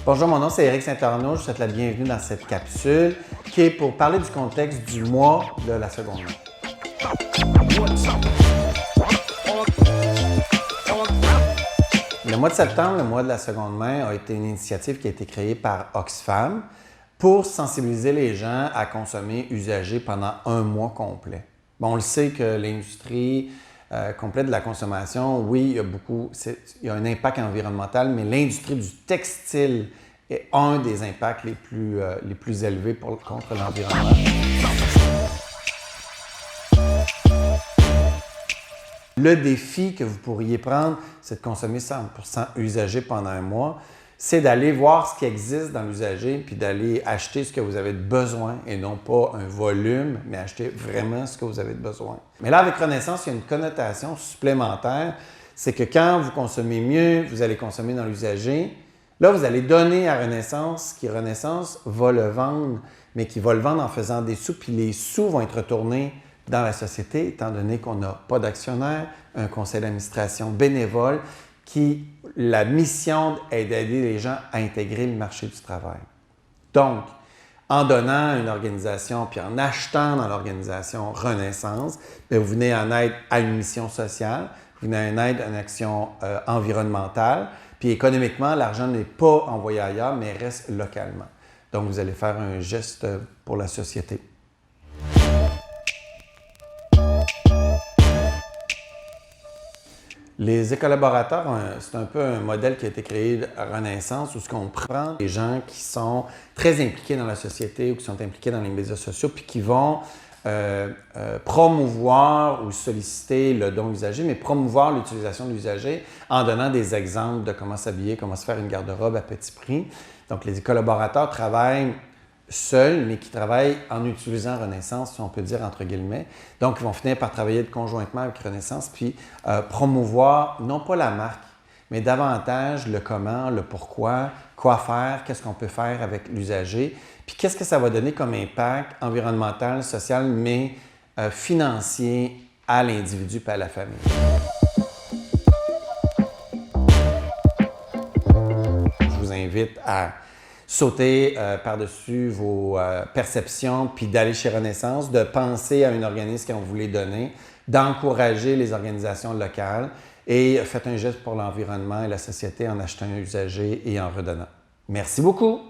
Bonjour, mon nom c'est Éric Saint-Arnaud. Je vous souhaite la bienvenue dans cette capsule qui est pour parler du contexte du mois de la seconde main. Le mois de septembre, le mois de la seconde main, a été une initiative qui a été créée par Oxfam pour sensibiliser les gens à consommer usagé pendant un mois complet. Bon, on le sait que l'industrie complète de la consommation, oui, il y a un impact environnemental, mais l'industrie du textile est un des impacts les plus élevés contre l'environnement. Le défi que vous pourriez prendre, c'est de consommer 100% usagé pendant un mois. C'est d'aller voir ce qui existe dans l'usager puis d'aller acheter ce que vous avez de besoin et non pas un volume, mais acheter vraiment ce que vous avez de besoin. Mais là, avec Renaissance, il y a une connotation supplémentaire. C'est que quand vous consommez mieux, vous allez consommer dans l'usager. Là, vous allez donner à Renaissance, qui Renaissance va le vendre, mais qui va le vendre en faisant des sous, puis les sous vont être retournés dans la société, étant donné qu'on n'a pas d'actionnaire, un conseil d'administration bénévole, qui, la mission est d'aider les gens à intégrer le marché du travail. Donc, en donnant à une organisation, puis en achetant dans l'organisation Renaissance, bien, vous venez en aide à une mission sociale, vous venez en aide à une action environnementale, puis économiquement, l'argent n'est pas envoyé ailleurs, mais reste localement. Donc, vous allez faire un geste pour la société. Les écollaborateurs, c'est un peu un modèle qui a été créé à Renaissance où ce qu'on prend des gens qui sont très impliqués dans la société ou qui sont impliqués dans les médias sociaux puis qui vont promouvoir ou solliciter le don usager, mais promouvoir l'utilisation de l'usager en donnant des exemples de comment s'habiller, comment se faire une garde-robe à petit prix. Donc, les collaborateurs travaillent seuls, mais qui travaillent en utilisant Renaissance, si on peut dire entre guillemets. Donc, ils vont finir par travailler conjointement avec Renaissance puis promouvoir non pas la marque, mais davantage le comment, le pourquoi, quoi faire, qu'est-ce qu'on peut faire avec l'usager, puis qu'est-ce que ça va donner comme impact environnemental, social, mais financier à l'individu et à la famille. Je vous invite à sauter par-dessus vos perceptions, puis d'aller chez Renaissance, de penser à une organisme qu'on voulait donner, d'encourager les organisations locales et faites un geste pour l'environnement et la société en achetant un usager et en redonnant. Merci beaucoup!